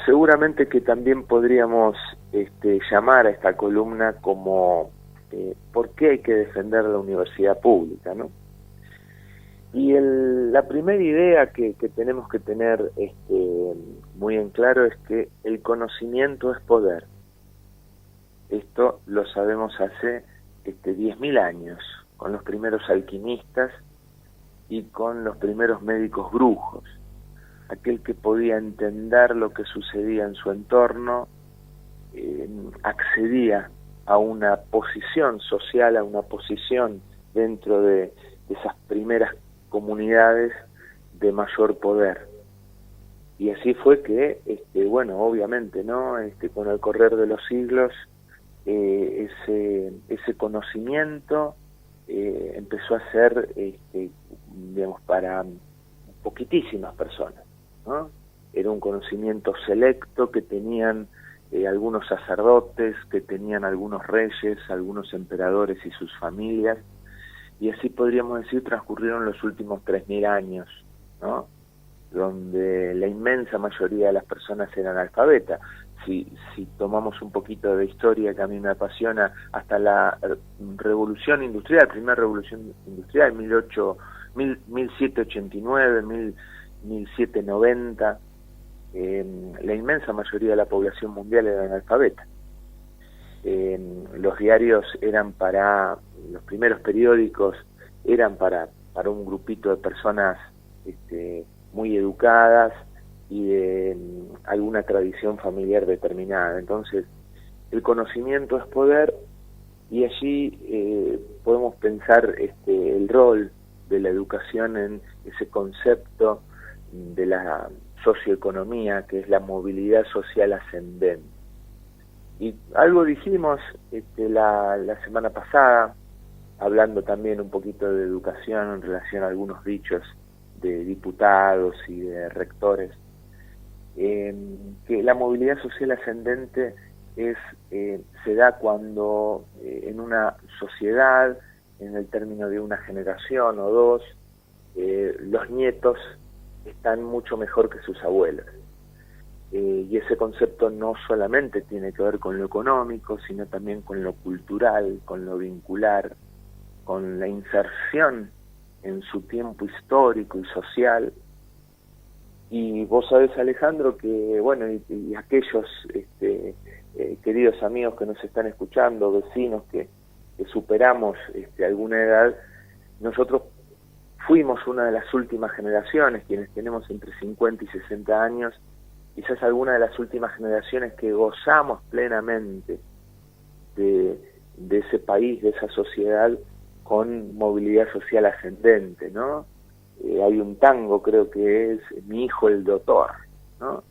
seguramente que también podríamos llamar a esta columna como ¿por qué hay que defender la universidad pública, ¿no? Y la primera idea que tenemos que tener muy en claro es que el conocimiento es poder. Esto lo sabemos hace 10.000 años, con los primeros alquimistas y con los primeros médicos brujos. Aquel que podía entender lo que sucedía en su entorno, accedía a una posición social, a una posición dentro de esas primeras comunidades de mayor poder. Y así fue que, bueno, obviamente, ¿no? Con el correr de los siglos, ese conocimiento empezó a ser, digamos, para poquitísimas personas, ¿no? Era un conocimiento selecto que tenían algunos sacerdotes, que tenían algunos reyes, algunos emperadores y sus familias, y así podríamos decir transcurrieron los últimos 3.000 años, ¿no? Donde la inmensa mayoría de las personas eran analfabetas. Si tomamos un poquito de historia, que a mí me apasiona, hasta la revolución industrial, primera revolución industrial, 1789, 1790, la inmensa mayoría de la población mundial era analfabeta. Los diarios eran los primeros periódicos eran para un grupito de personas muy educadas y de alguna tradición familiar determinada. Entonces, el conocimiento es poder, y allí podemos pensar el rol de la educación en ese concepto de la socioeconomía, que es la movilidad social ascendente. Y algo dijimos la semana pasada, hablando también un poquito de educación en relación a algunos dichos de diputados y de rectores, que la movilidad social ascendente se da cuando en una sociedad, en el término de una generación o dos, los nietos están mucho mejor que sus abuelos. Y ese concepto no solamente tiene que ver con lo económico, sino también con lo cultural, con lo vincular, con la inserción en su tiempo histórico y social. Y vos sabés, Alejandro, que bueno, y aquellos queridos amigos que nos están escuchando, vecinos que superamos alguna edad, nosotros fuimos una de las últimas generaciones, quienes tenemos entre 50 y 60 años, quizás alguna de las últimas generaciones que gozamos plenamente de ese país, de esa sociedad con movilidad social ascendente, ¿no? Hay un tango, creo que es Mi hijo el doctor, ¿no?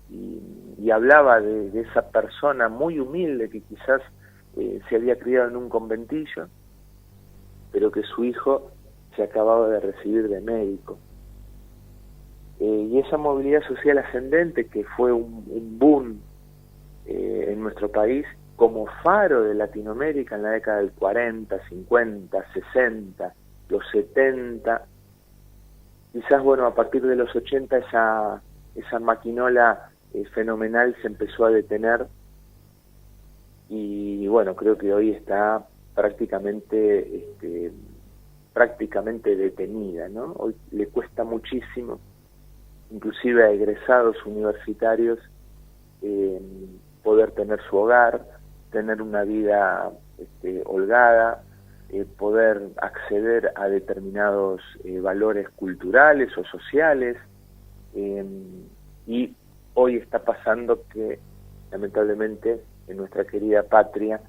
Y hablaba de esa persona muy humilde que quizás se había criado en un conventillo, pero que su hijo se acababa de recibir de médico. Y esa movilidad social ascendente, que fue un boom en nuestro país, como faro de Latinoamérica en la década del 40, 50, 60, los 70, quizás, bueno, a partir de los 80 esa maquinola fenomenal se empezó a detener, y bueno, creo que hoy está prácticamente detenida, ¿no? Hoy le cuesta muchísimo, inclusive a egresados universitarios, poder tener su hogar, tener una vida holgada, poder acceder a determinados valores culturales o sociales, y hoy está pasando que lamentablemente en nuestra querida patria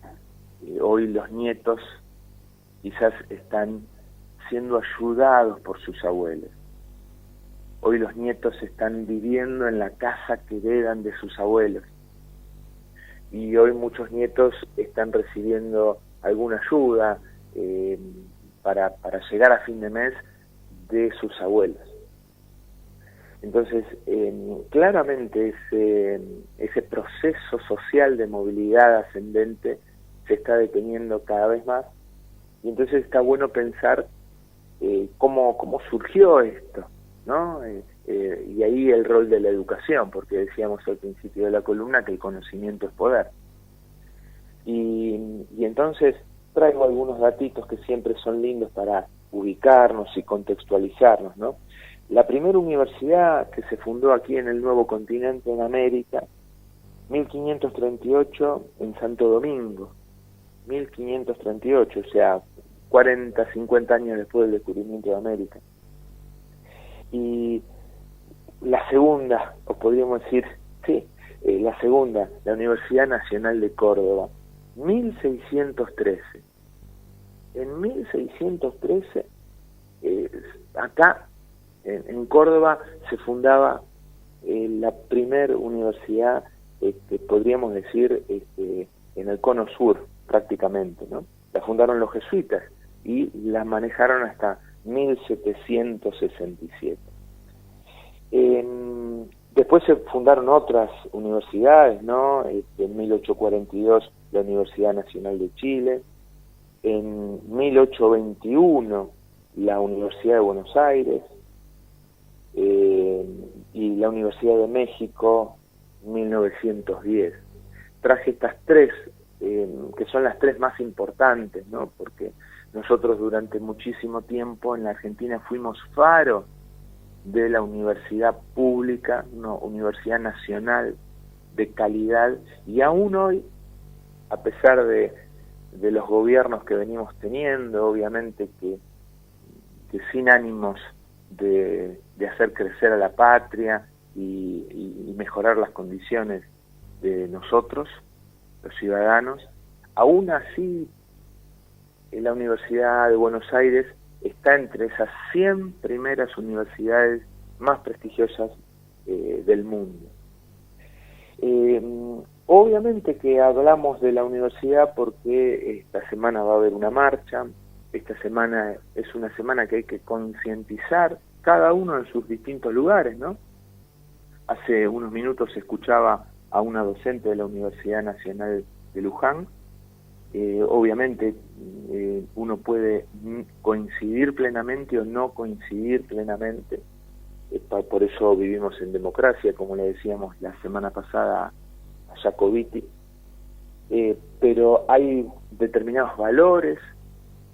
hoy los nietos quizás están siendo ayudados por sus abuelos. Hoy los nietos están viviendo en la casa que heredan de sus abuelos. Y hoy muchos nietos están recibiendo alguna ayuda para llegar a fin de mes de sus abuelos. Entonces, claramente ese proceso social de movilidad ascendente se está deteniendo cada vez más, y entonces está bueno pensar cómo surgió esto, ¿no? y ahí el rol de la educación, porque decíamos al principio de la columna que el conocimiento es poder. Y entonces traigo algunos datitos que siempre son lindos para ubicarnos y contextualizarnos, ¿no? La primera universidad que se fundó aquí en el nuevo continente, en América, 1538 en Santo Domingo, 1538, o sea, 40, 50 años después del descubrimiento de América. Y la segunda, o podríamos decir, sí, la segunda, la Universidad Nacional de Córdoba, 1613. En 1613, acá en Córdoba se fundaba la primer universidad, podríamos decir, en el cono sur prácticamente, ¿no? La fundaron los jesuitas y la manejaron hasta 1767. Después se fundaron otras universidades, ¿no? En 1842 la Universidad Nacional de Chile, en 1821 la Universidad de Buenos Aires, y la Universidad de México, 1910. Traje estas tres, que son las tres más importantes, ¿no? Porque nosotros durante muchísimo tiempo en la Argentina fuimos faro de la universidad pública, una universidad nacional de calidad, y aún hoy, a pesar de los gobiernos que venimos teniendo, obviamente que sin ánimos de hacer crecer a la patria y mejorar las condiciones de nosotros, los ciudadanos, aún así la Universidad de Buenos Aires está entre esas 100 primeras universidades más prestigiosas del mundo. Obviamente que hablamos de la universidad porque esta semana va a haber una marcha. Esta semana es una semana que hay que concientizar cada uno en sus distintos lugares, ¿no? Hace unos minutos escuchaba a una docente de la Universidad Nacional de Luján. Obviamente uno puede coincidir plenamente o no coincidir plenamente, por eso vivimos en democracia, como le decíamos la semana pasada a Jacobiti, pero hay determinados valores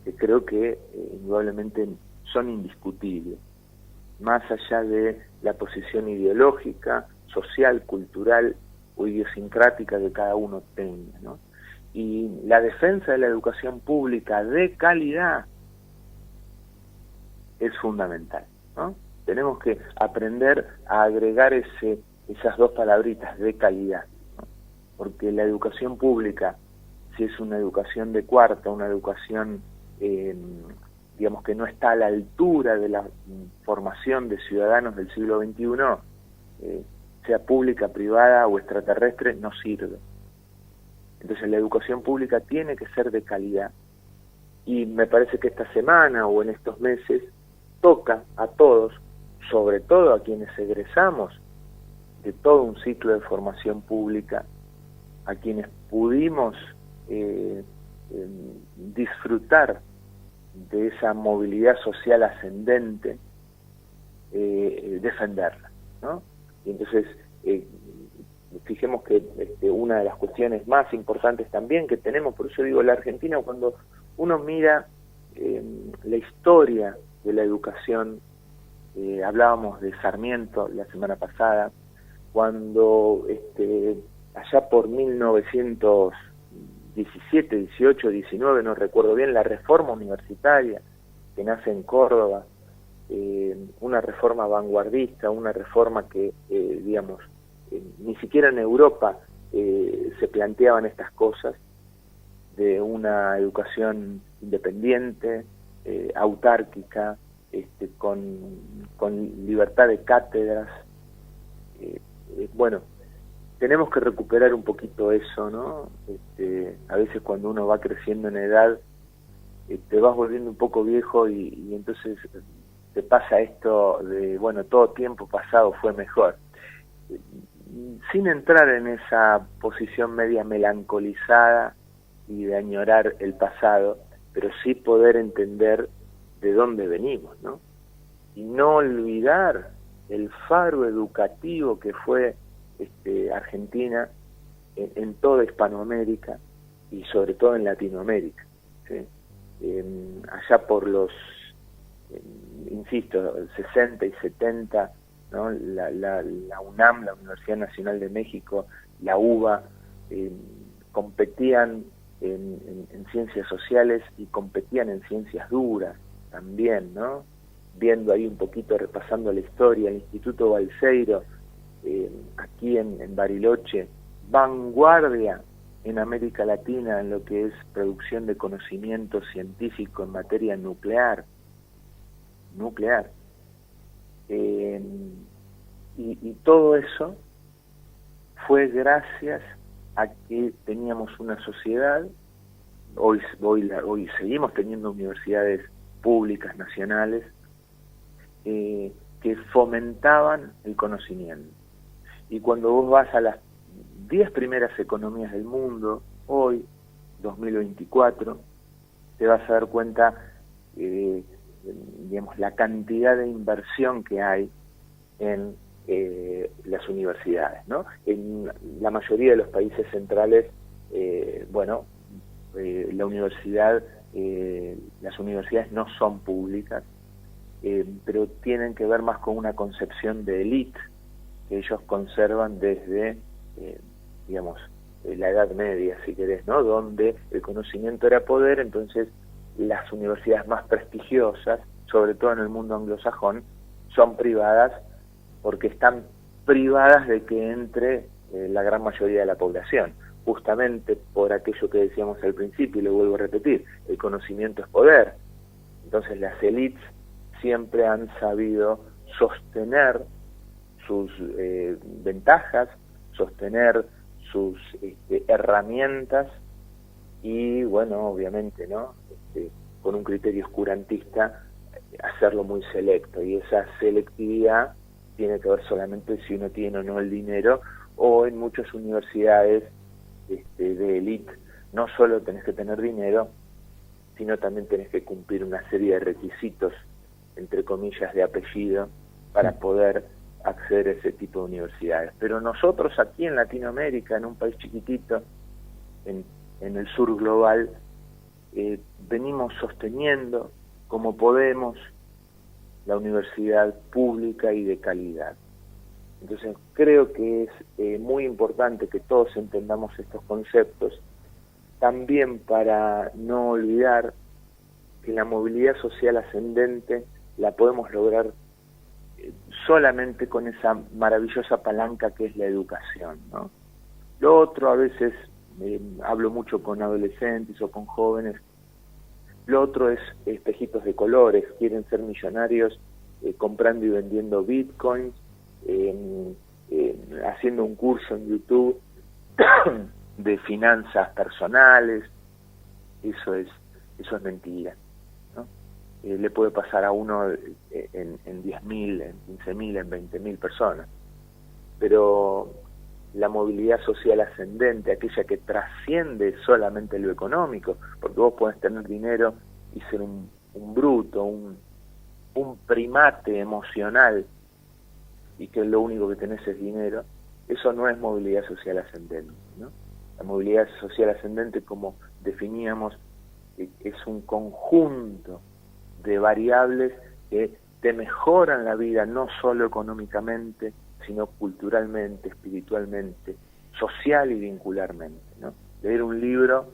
que creo que indudablemente son indiscutibles, más allá de la posición ideológica, social, cultural o idiosincrática que cada uno tenga, ¿no? Y la defensa de la educación pública de calidad es fundamental, ¿no? Tenemos que aprender a agregar esas dos palabritas, de calidad, ¿no? Porque la educación pública, si es una educación de cuarta, una educación digamos que no está a la altura de la formación de ciudadanos del siglo XXI, sea pública, privada o extraterrestre, no sirve. Entonces la educación pública tiene que ser de calidad, y me parece que esta semana o en estos meses toca a todos, sobre todo a quienes egresamos de todo un ciclo de formación pública, a quienes pudimos disfrutar de esa movilidad social ascendente, defenderla, ¿no? Y entonces fijemos que una de las cuestiones más importantes también que tenemos, por eso digo, la Argentina, cuando uno mira la historia de la educación, hablábamos de Sarmiento la semana pasada, cuando allá por 1917, 18, 19, no recuerdo bien, la reforma universitaria que nace en Córdoba, una reforma vanguardista, una reforma que, digamos, ni siquiera en Europa se planteaban estas cosas, de una educación independiente, autárquica, con libertad de cátedras. Bueno, tenemos que recuperar un poquito eso, ¿no? A veces cuando uno va creciendo en edad, te vas volviendo un poco viejo y entonces te pasa esto de, bueno, todo tiempo pasado fue mejor. Sin entrar en esa posición media melancolizada y de añorar el pasado, pero sí poder entender de dónde venimos, ¿no? Y no olvidar el faro educativo que fue Argentina en toda Hispanoamérica y sobre todo en Latinoamérica, ¿sí? Allá por los, insisto, 60 y 70, ¿no? La UNAM, la Universidad Nacional de México, la UBA, competían en ciencias sociales y competían en ciencias duras también, ¿no? Viendo ahí un poquito, repasando la historia, el Instituto Balseiro, aquí en Bariloche, vanguardia en América Latina en lo que es producción de conocimiento científico en materia nuclear. Y todo eso fue gracias a que teníamos una sociedad, hoy seguimos teniendo universidades públicas nacionales, que fomentaban el conocimiento. Y cuando vos vas a las 10 primeras economías del mundo, hoy, 2024, te vas a dar cuenta, digamos, la cantidad de inversión que hay en las universidades, ¿no? En la mayoría de los países centrales, la universidad, las universidades no son públicas, pero tienen que ver más con una concepción de élite que ellos conservan desde, la Edad Media, si querés, ¿no? Donde el conocimiento era poder. Entonces las universidades más prestigiosas, sobre todo en el mundo anglosajón, son privadas porque están privadas de que entre la gran mayoría de la población, justamente por aquello que decíamos al principio, y lo vuelvo a repetir, el conocimiento es poder. Entonces las élites siempre han sabido sostener sus ventajas, sostener sus herramientas y, bueno, obviamente, ¿no? Con un criterio oscurantista, hacerlo muy selecto. Y esa selectividad tiene que ver solamente si uno tiene o no el dinero, o en muchas universidades de élite no solo tenés que tener dinero, sino también tenés que cumplir una serie de requisitos, entre comillas, de apellido, para poder acceder a ese tipo de universidades. Pero nosotros aquí en Latinoamérica, en un país chiquitito, en el sur global, venimos sosteniendo como podemos la universidad pública y de calidad. Entonces creo que es muy importante que todos entendamos estos conceptos, también para no olvidar que la movilidad social ascendente la podemos lograr solamente con esa maravillosa palanca que es la educación, ¿no? Lo otro, a veces hablo mucho con adolescentes o con jóvenes, lo otro es espejitos de colores, quieren ser millonarios comprando y vendiendo bitcoins, haciendo un curso en YouTube de finanzas personales. Eso es mentira, ¿no? Le puede pasar a uno en 10.000, en 15.000, en 20.000 personas, pero la movilidad social ascendente, aquella que trasciende solamente lo económico, porque vos podés tener dinero y ser un bruto, un primate emocional, y que lo único que tenés es dinero. Eso no es movilidad social ascendente, ¿no? La movilidad social ascendente, como definíamos, es un conjunto de variables que te mejoran la vida, no solo económicamente, sino culturalmente, espiritualmente, social y vincularmente, ¿no? Leer un libro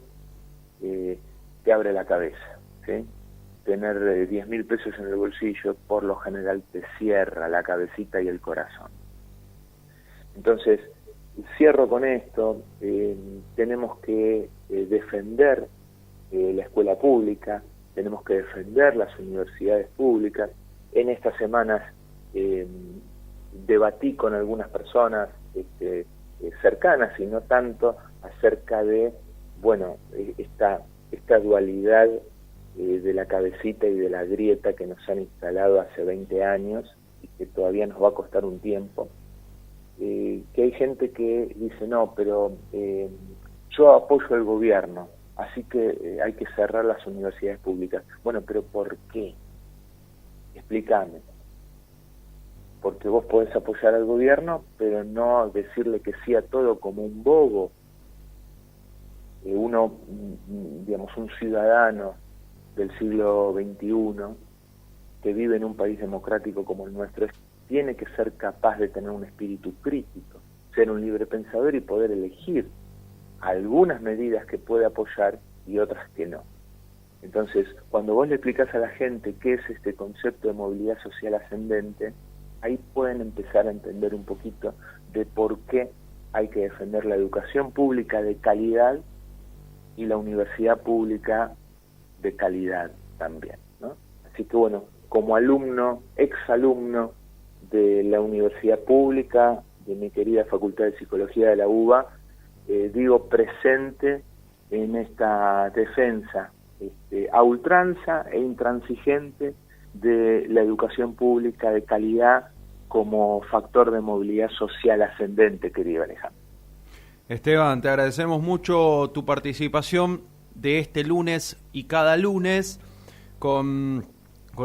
te abre la cabeza, ¿sí? Tener 10.000 pesos en el bolsillo, por lo general te cierra la cabecita y el corazón. Entonces, cierro con esto. Tenemos que defender la escuela pública, tenemos que defender las universidades públicas. En estas semanas debatí con algunas personas cercanas y no tanto acerca de, esta dualidad de la cabecita y de la grieta que nos han instalado hace 20 años y que todavía nos va a costar un tiempo. Que hay gente que dice, no, pero yo apoyo al gobierno, así que hay que cerrar las universidades públicas. Bueno, pero ¿por qué? Explícame. porque vos podés apoyar al gobierno, pero no decirle que sí a todo como un bobo. Uno, digamos, un ciudadano del siglo XXI que vive en un país democrático como el nuestro, tiene que ser capaz de tener un espíritu crítico, ser un libre pensador y poder elegir algunas medidas que puede apoyar y otras que no. Entonces, cuando vos le explicás a la gente qué es este concepto de movilidad social ascendente, ahí pueden empezar a entender un poquito de por qué hay que defender la educación pública de calidad y la universidad pública de calidad también, ¿no? Así que bueno, como alumno, exalumno de la universidad pública, de mi querida Facultad de Psicología de la UBA, digo presente en esta defensa a ultranza e intransigente de la educación pública de calidad como factor de movilidad social ascendente, querido Alejandro. Esteban, te agradecemos mucho tu participación de este lunes y cada lunes con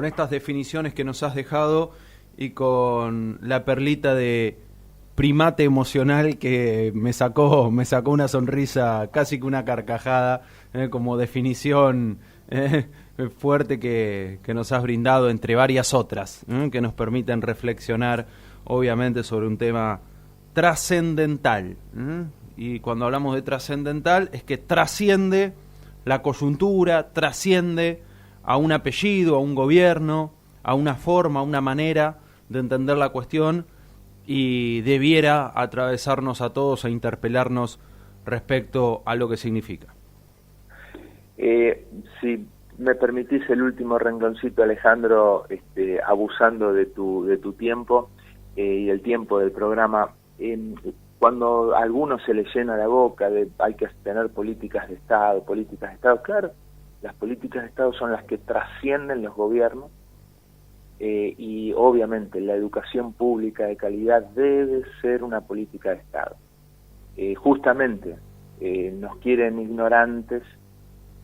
estas definiciones que nos has dejado y con la perlita de primate emocional que me sacó una sonrisa, casi que una carcajada, como definición fuerte que nos has brindado entre varias otras, que nos permiten reflexionar obviamente sobre un tema trascendental. Y cuando hablamos de trascendental es que trasciende la coyuntura, trasciende a un apellido, a un gobierno, a una forma, a una manera de entender la cuestión, y debiera atravesarnos a todos e interpelarnos respecto a lo que significa. Si me permitís el último rengloncito, Alejandro, abusando de tu tiempo y el tiempo del programa, cuando a algunos se les llena la boca de hay que tener políticas de Estado, claro, las políticas de Estado son las que trascienden los gobiernos, y obviamente la educación pública de calidad debe ser una política de Estado. Justamente nos quieren ignorantes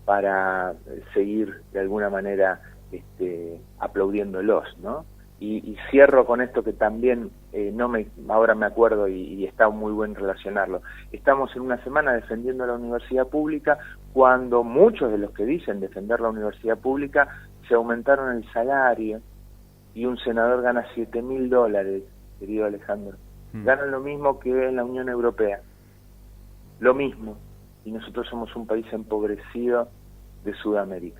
para seguir de alguna manera aplaudiéndolos, ¿no? Y cierro con esto que también ahora me acuerdo y está muy buen relacionarlo. Estamos en una semana defendiendo la universidad pública cuando muchos de los que dicen defender la universidad pública se aumentaron el salario y un senador gana $7.000, querido Alejandro. Ganan lo mismo que en la Unión Europea. Lo mismo. Y nosotros somos un país empobrecido de Sudamérica.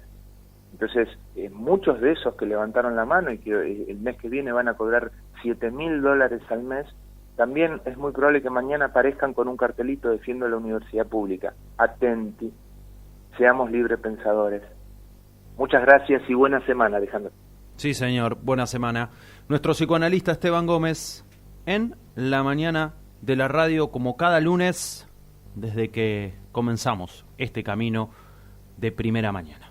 Entonces, muchos de esos que levantaron la mano y que el mes que viene van a cobrar $7.000 al mes, también es muy probable que mañana aparezcan con un cartelito defiendo la universidad pública. Atenti, seamos libre pensadores. Muchas gracias y buena semana, Alejandro. Sí, señor, buena semana. Nuestro psicoanalista Esteban Gómez en la mañana de la radio, como cada lunes, desde que comenzamos este camino de primera mañana.